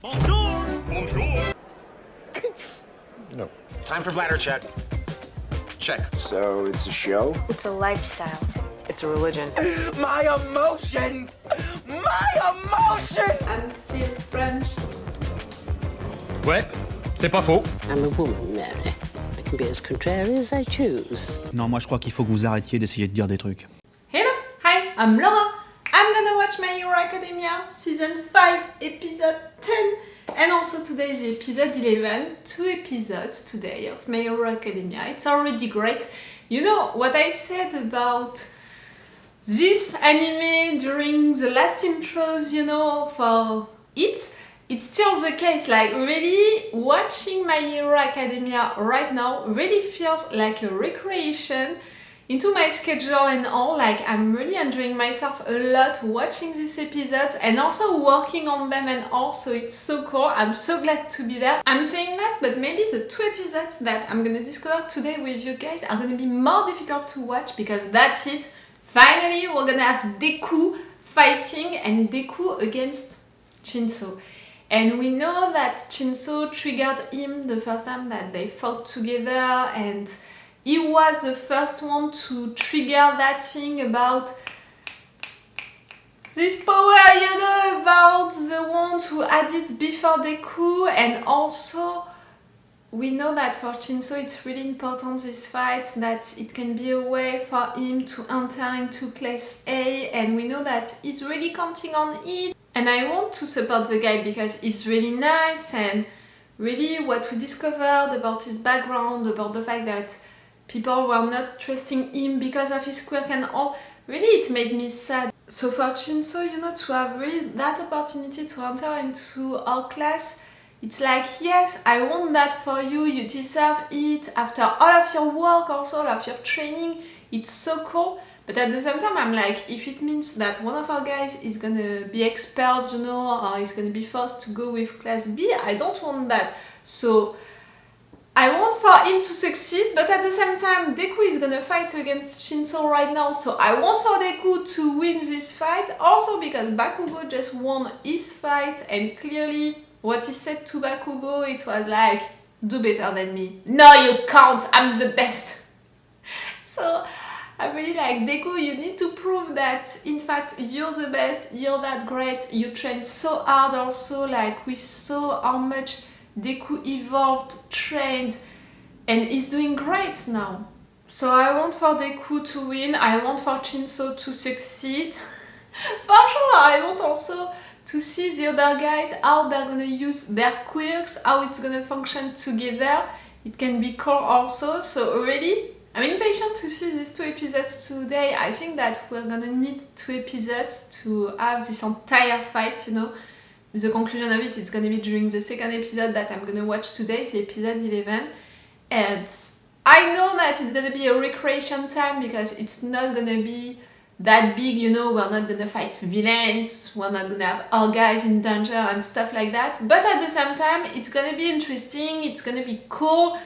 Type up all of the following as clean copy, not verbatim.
Bonjour! Bonjour! No. Time for bladder check. Check. So it's a show? It's a lifestyle. It's a religion. My emotions! My emotions! I'm still French. Ouais, c'est pas faux. I'm a woman, Mary. I can be as contrary as I choose. Non, moi je crois qu'il faut que vous arrêtiez d'essayer de dire des trucs. Hello, hi, I'm Laura. I'm gonna watch My Hero Academia Season 5, Episode 10. And also today is Episode 11. 2 episodes today of My Hero Academia. It's already great. You know what I said about this anime during the last intros, you know, for it? It's still the case. Like, really, watching My Hero Academia right now really feels like a recreation into my schedule and all. Like, I'm really enjoying myself a lot watching these episodes and also working on them and all, so it's so cool. I'm so glad to be there. I'm saying that, but maybe the 2 episodes that I'm gonna discover today with you guys are gonna be more difficult to watch because that's it. Finally, we're gonna have Deku fighting and Deku against Shinso. And we know that Shinso triggered him the first time that they fought together, and he was the first one to trigger that thing about this power, you know, about the one who had it before Deku. And also, we know that for Shinso it's really important, this fight, that it can be a way for him to enter into Class A, and we know that he's really counting on it. And I want to support the guy because he's really nice, and really what we discovered about his background, about the fact that people were not trusting him because of his quirk and all, really it made me sad. So for Shinso, you know, to have really that opportunity to enter into our class, it's like, yes, I want that for you, you deserve it, after all of your work, also all of your training, it's so cool. But at the same time, I'm like, if it means that one of our guys is gonna be expelled, you know, or is gonna be forced to go with Class B, I don't want that. So I want for him to succeed, but at the same time, Deku is gonna fight against Shinso right now, so I want for Deku to win this fight, also because Bakugo just won his fight, and clearly what he said to Bakugo, it was like, do better than me. No, you can't, I'm the best. So I really like, Deku, you need to prove that in fact you're the best, you're that great, you trained so hard also, like we saw how much Deku evolved, trained, and is doing great now. So I want for Deku to win, I want for Shinso to succeed. For sure, I want also to see the other guys, how they're gonna use their quirks, how it's gonna function together. It can be cool also, so already I'm impatient to see these 2 episodes today. I think that we're gonna need 2 episodes to have this entire fight, you know. The conclusion of it, it's gonna be during the 2nd episode that I'm gonna watch today, the episode 11. And I know that it's gonna be a recreation time because it's not gonna be that big, you know, we're not gonna fight villains, we're not gonna have our guys in danger and stuff like that. But at the same time, it's gonna be interesting, it's gonna be cool.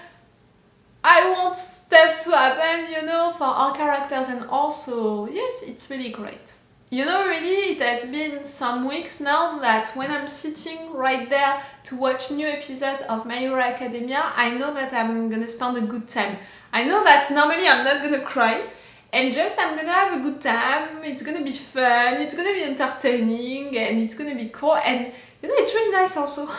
I want stuff to happen, you know, for our characters, and also, yes, it's really great. You know, really, it has been some weeks now that when I'm sitting right there to watch new episodes of My Hero Academia, I know that I'm gonna spend a good time. I know that normally I'm not gonna cry, and just I'm gonna have a good time, it's gonna be fun, it's gonna be entertaining, and it's gonna be cool, and you know, it's really nice also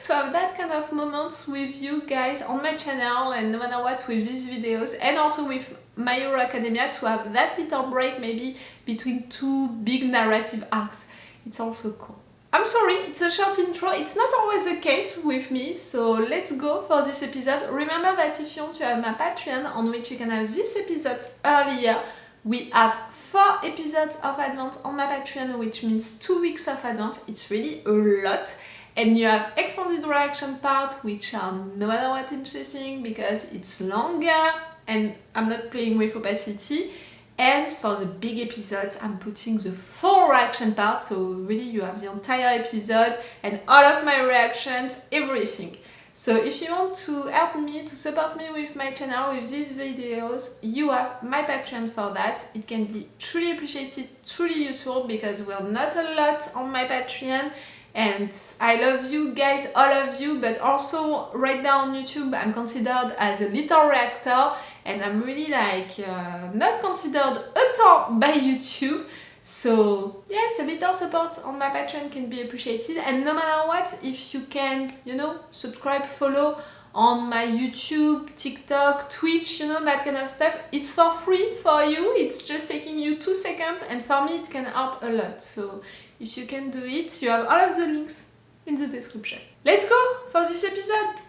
to have that kind of moments with you guys on my channel, and no matter what, with these videos, and also with My Hero Academia, to have that little break maybe between 2 big narrative arcs. It's also cool. I'm sorry, it's a short intro, it's not always the case with me, so let's go for this episode. Remember that if you want to have my Patreon, on which you can have these episodes earlier, we have 4 episodes of advance on my Patreon, which means 2 weeks of advance. It's really a lot. And you have extended reaction part, which are no matter what interesting because it's longer and I'm not playing with opacity. And for the big episodes, I'm putting the full reaction part, so really you have the entire episode and all of my reactions, everything. So if you want to help me, to support me with my channel, with these videos, you have my Patreon for that. It can be truly appreciated, truly useful, because we're not a lot on my Patreon, And I love you guys, all of you, but also right now on YouTube I'm considered as a little reactor, and I'm really like not considered a ton by YouTube. So yes, a little support on my Patreon can be appreciated, and no matter what, if you can, you know, subscribe, follow on my YouTube, TikTok, Twitch, you know, that kind of stuff, it's for free for you. It's just taking you 2 seconds, and for me it can help a lot. So if you can do it, you have all of the links in the description. Let's go for this episode!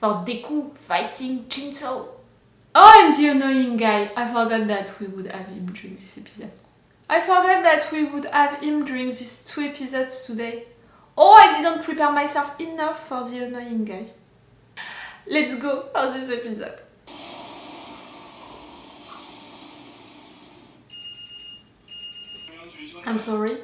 For Deku fighting Shinso. Oh, and the annoying guy. I forgot that we would have him during this episode. I forgot that we would have him during these 2 episodes today. Oh, I didn't prepare myself enough for the annoying guy. Let's go for this episode. I'm sorry.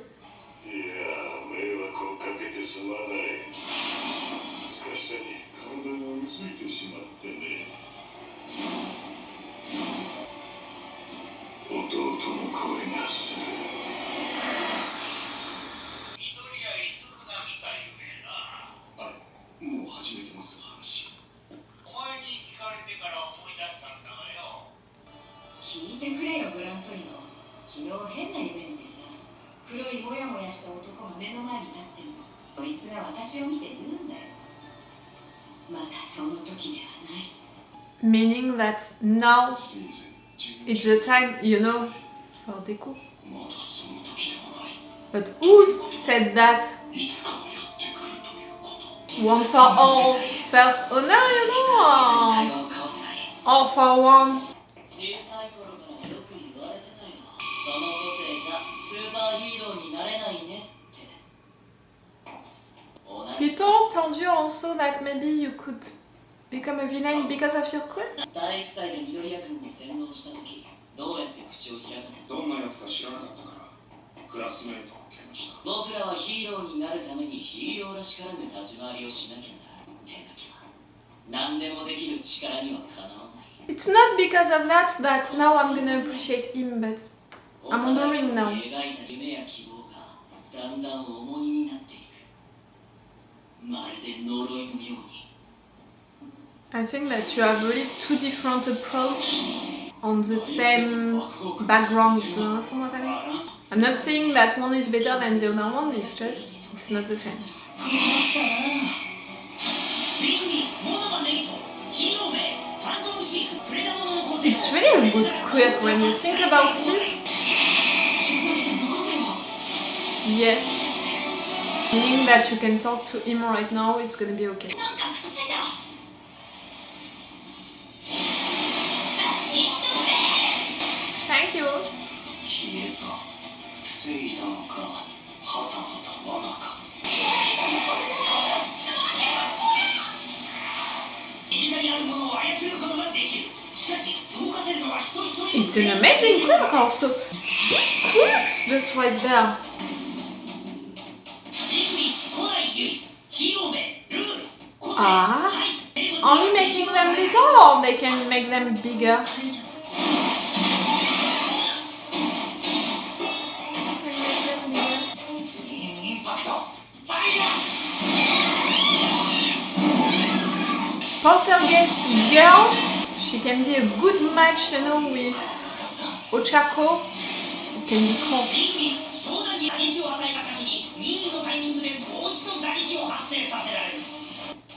Meaning that now it's the time, you know, for Deku. But who said that? One for all, first honor, you know? All for one. People told you also that maybe you could become a villain because of your quirk? It's not because of that now I'm gonna appreciate him, but I'm wondering now. I think that you have really 2 different approaches on the same background. Do you understand what I mean? I'm not saying that one is better than the other one, it's just, it's not the same. It's really a good quirk when you think about it. Yes. Meaning that you can talk to him right now, it's gonna be okay. Thank you. It's an amazing quirk also. Big quirks just right there. Ah, only making them little, or they can make them bigger? Poltergeist girl, she can be a good match, you know, with Ochaco. It can be cool.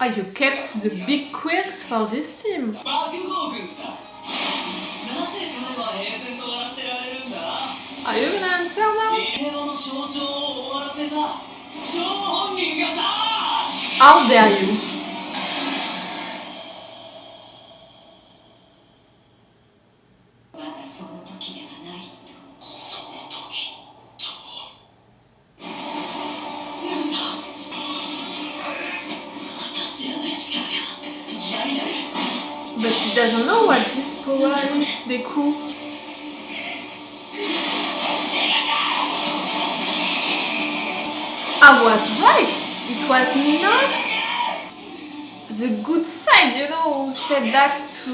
Oh, you kept the big quirks for this team. Are you gonna answer now? How dare you? But he doesn't know what this power is, Deku. I was right. It was not the good side, you know, who said that to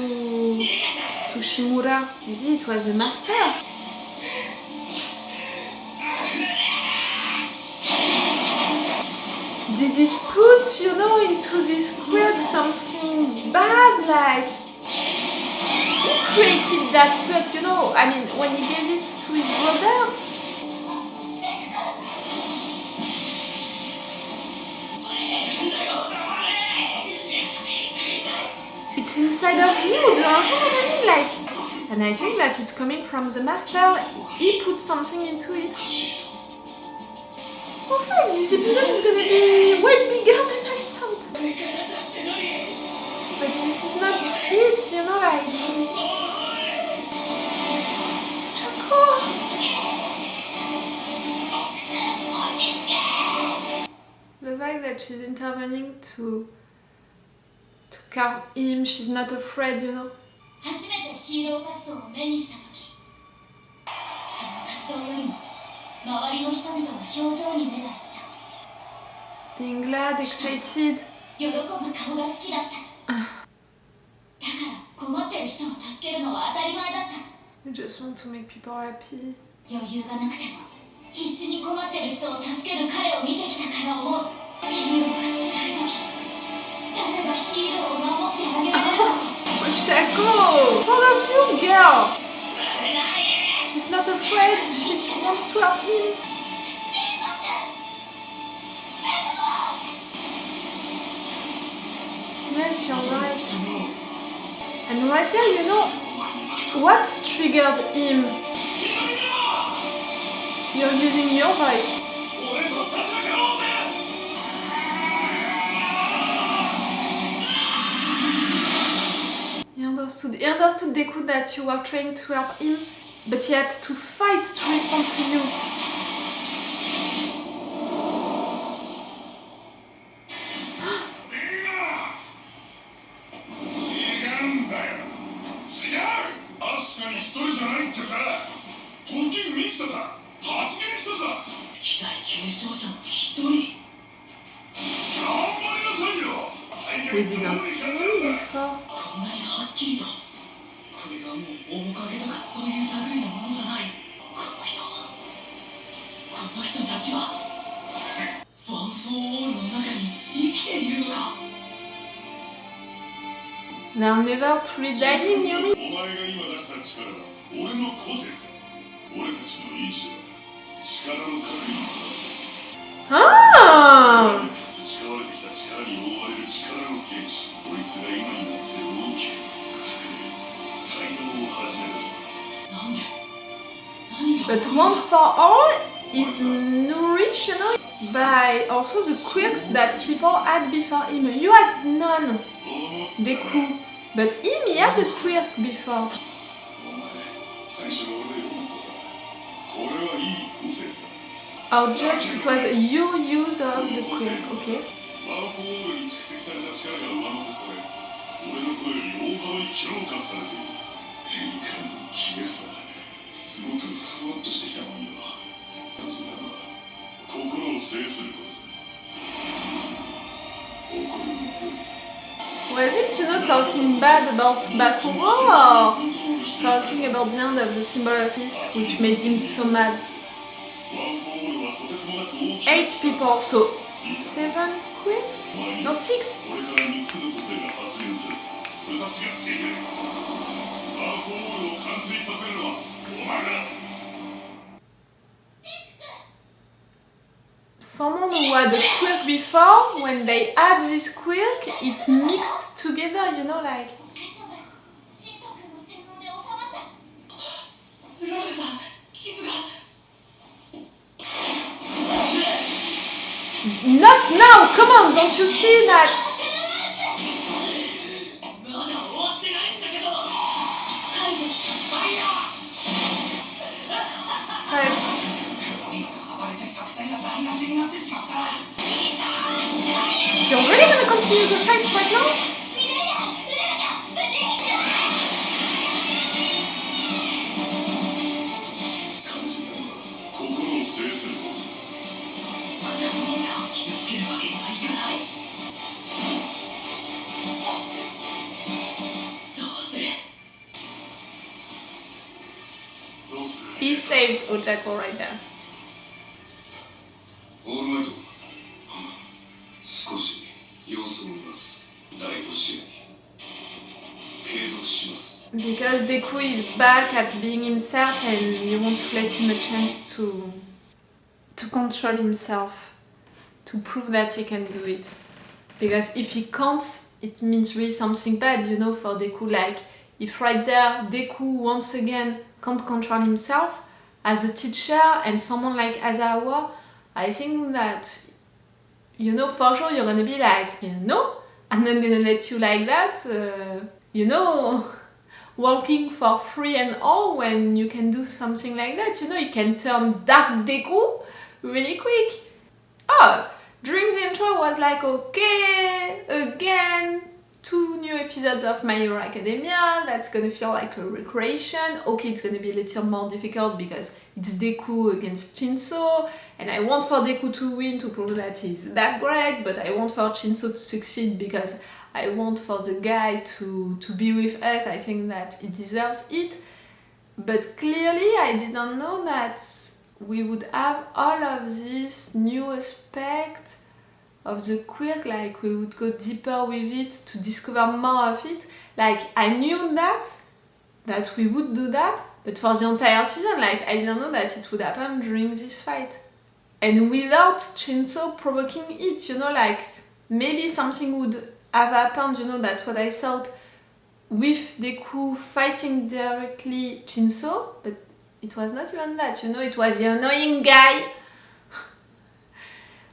Shimura. Maybe it was the master. Did it put, you know, into this quirk something bad, like he created that quirk, you know, I mean, when he gave it to his brother. It's inside of you, do you understand what I mean? Like, and I think that it's coming from the master, he put something into it. In fact, this episode is gonna be way bigger than I thought. But this is not it, you know, like... Ochaco! The fact that she's intervening to calm him, she's not afraid, you know. Being glad, excited. You just want to make people happy. Ochaco! Proud of you, girl! She's not afraid, she wants to help him. Yes, you're right. And right there, you know, what triggered him? You're using your voice. He understood Deku that you were trying to help him, but he had to fight to respond to you. We didn't see him before. They're never truly dying, you mean? Ah! But one for all is nourished, you know, by also the quirks that people had before him. You had none, Deku, but him, he had a quirk before. Or just it was your use of the quirk, okay? Was it, you know, talking bad about Bakugo or talking about the end of the symbol of peace, which made him so mad? 8 people, so 7 quirks? No, 6? Someone who had a quirk before, when they add this quirk, it mixed together, you know, like... Not now! Come on, don't you see that? You're really gonna continue the fight right now? He saved Ochaco right there. Because Deku is back at being himself and you want to let him a chance to control himself, to prove that he can do it. Because if he can't, it means really something bad, you know, for Deku. Like, if right there Deku once again can't control himself as a teacher and someone like Azawa, I think that, you know, for sure you're gonna be like, no, I'm not gonna let you like that, you know, working for free and all when you can do something like that, you know, you can turn Dark Deku really quick. Oh, during the intro I was like, okay, again, 2 new episodes of My Hero Academia, that's gonna feel like a recreation. Okay, it's gonna be a little more difficult because it's Deku against Shinso, and I want for Deku to win to prove that he's that great, but I want for Shinso to succeed because I want for the guy to be with us. I think that he deserves it. But clearly I didn't know that we would have all of this new aspect of the quirk, like we would go deeper with it to discover more of it. Like, I knew that we would do that, but for the entire season, like, I didn't know that it would happen during this fight. And without Shinso provoking it, you know, like, maybe something would have happened, you know, that's what I thought, with Deku fighting directly Shinso, but it was not even that, you know, it was the annoying guy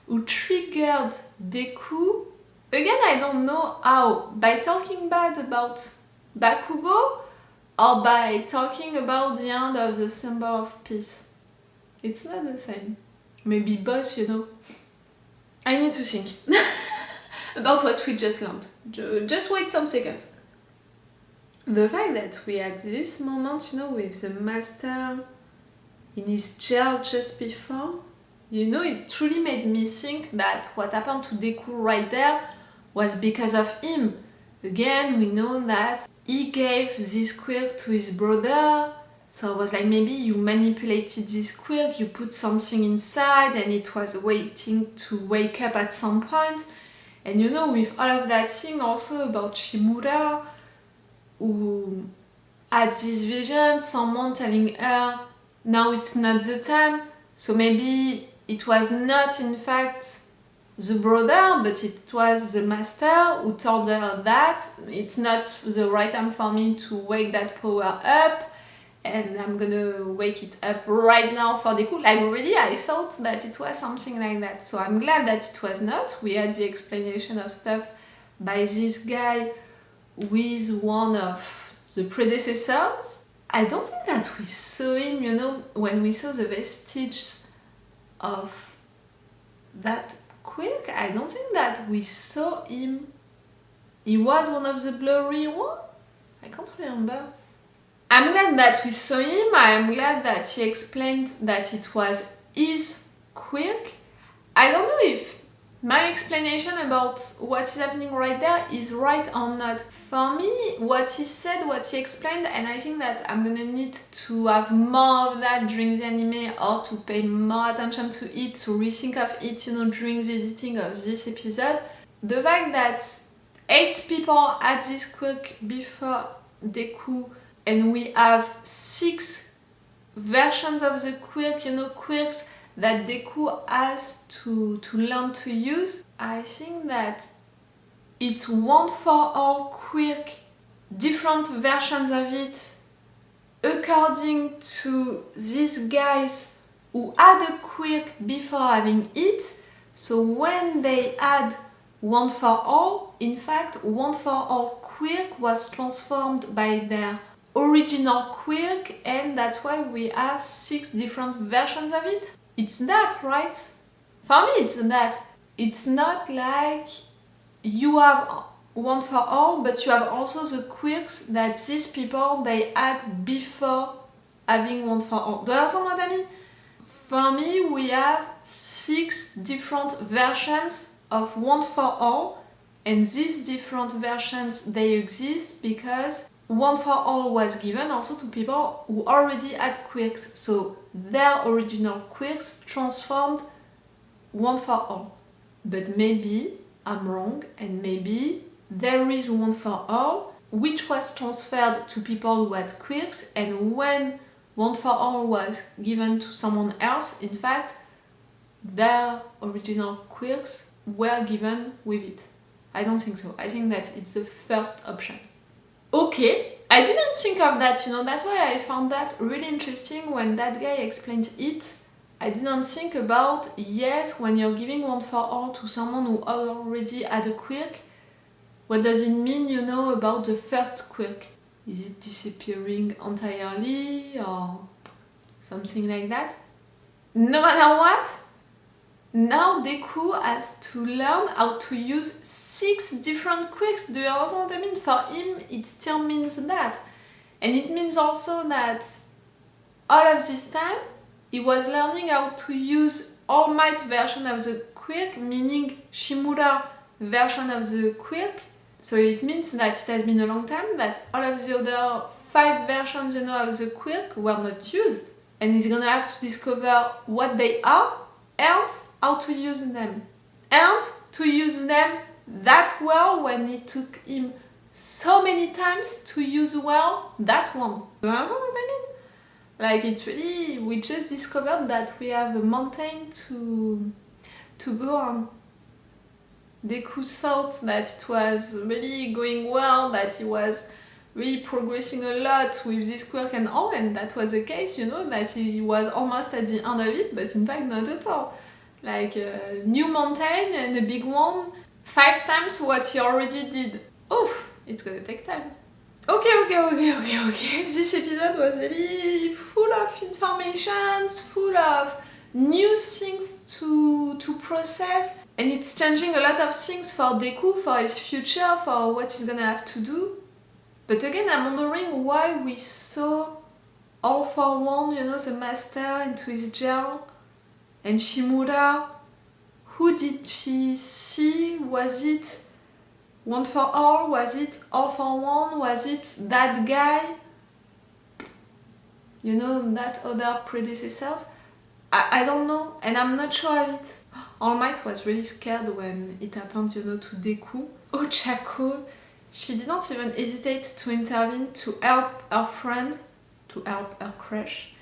who triggered Deku. Again, I don't know how, by talking bad about Bakugo or by talking about the end of the symbol of peace. It's not the same. Maybe both, you know. I need to think about what we just learned. Just wait some seconds. The fact that we had this moment, you know, with the master in his chair just before, you know, it truly made me think that what happened to Deku right there was because of him. Again, we know that he gave this quirk to his brother, so I was like, maybe you manipulated this quirk, you put something inside and it was waiting to wake up at some point. And you know, with all of that thing also about Shimura, who had this vision, someone telling her, now it's not the time, so maybe it was not in fact the brother, but it was the master who told her that it's not the right time for me to wake that power up, and I'm gonna wake it up right now for Deku. Like, already I thought that it was something like that, so I'm glad that it was not. We had the explanation of stuff by this guy with one of the predecessors. I don't think that we saw him, you know, when we saw the vestiges of that quirk, I don't think that we saw him. He was one of the blurry one? I can't remember. I'm glad that we saw him. I'm glad that he explained that it was his quirk. I don't know if my explanation about what is happening right there is right or not. For me, what he said, what he explained, and I think that I'm gonna need to have more of that during the anime or to pay more attention to it, to rethink of it, you know, during the editing of this episode. The fact that 8 people had this quirk before Deku, and we have 6 versions of the quirk, you know, quirks that Deku has to learn to use. I think that it's one for all quirk, different versions of it, according to these guys who had a quirk before having it. So when they had one for all, in fact, one for all quirk was transformed by their original quirk, and that's why we have 6 different versions of it. It's that, right? For me, it's that. It's not like you have one for all, but you have also the quirks that these people they had before having one for all. Do you understand what I mean? For me, we have 6 different versions of one for all, and these different versions they exist because one for all was given also to people who already had quirks, so their original quirks transformed one for all. But maybe I'm wrong, and maybe there is one for all, which was transferred to people who had quirks, and when one for all was given to someone else, in fact, their original quirks were given with it. I don't think so. I think that it's the first option. Okay, I didn't think of that, you know, that's why I found that really interesting when that guy explained it. I didn't think about, yes, when you're giving one for all to someone who already had a quirk, what does it mean, you know, about the first quirk? Is it disappearing entirely or something like that? No matter what, now Deku has to learn how to use 6 different quirks. Do you understand what I mean? For him, it still means that. And it means also that all of this time, he was learning how to use All Might version of the quirk, meaning Shimura version of the quirk. So it means that it has been a long time that all of the other 5 versions, you know, of the quirk were not used. And he's gonna have to discover what they are and how to use them. And to use them that well when it took him so many times to use well that one. Do you understand what I mean? Like, it's really, we just discovered that we have a mountain to go on. Deku thought that it was really going well, that he was really progressing a lot with this quirk and all, and that was the case, you know, that he was almost at the end of it, but in fact not at all. Like a new mountain and a big one, 5 times what he already did. Oof, it's gonna take time. Okay. This episode was really full of information, full of new things to process, and it's changing a lot of things for Deku, for his future, for what he's gonna have to do. But again, I'm wondering why we saw All for One, you know, the master into his jail, and Shimura. Who did she see? Was it One for All? Was it All for One? Was it that guy? You know, that other predecessors? I don't know, and I'm not sure of it. All Might was really scared when it happened, you know, to Deku. Ochaco, she didn't even hesitate to intervene to help her friend, to help her crush.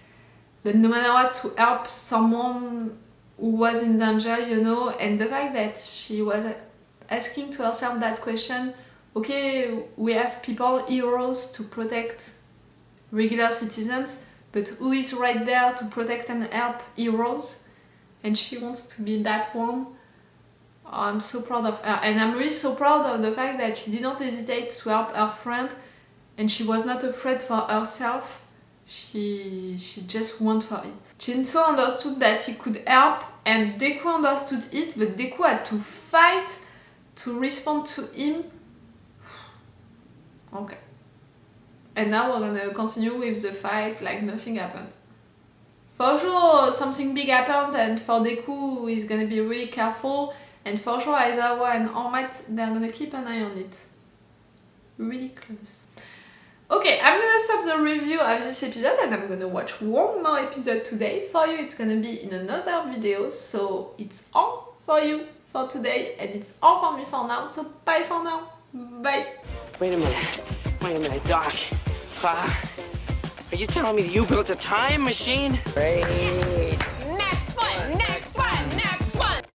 But no matter what, to help someone who was in danger, you know, and the fact that she was asking to herself that question, okay, we have people, heroes, to protect regular citizens, but who is right there to protect and help heroes? And she wants to be that one. Oh, I'm so proud of her, and I'm really so proud of the fact that she didn't hesitate to help her friend, and she was not afraid for herself. She just went for it. Shinso understood that he could help, and Deku understood it, but Deku had to fight to respond to him. Okay. And now we're gonna continue with the fight like nothing happened. For sure something big happened, and for Deku he's gonna be really careful, and for sure Aizawa and All Might, they're gonna keep an eye on it. Really close. Okay, I'm gonna stop the review of this episode and I'm gonna watch one more episode today. For you it's gonna be in another video, so it's all for you for today and it's all for me for now, so bye for now. Bye. Wait a minute, Doc. Are you telling me that you built a time machine? Hey.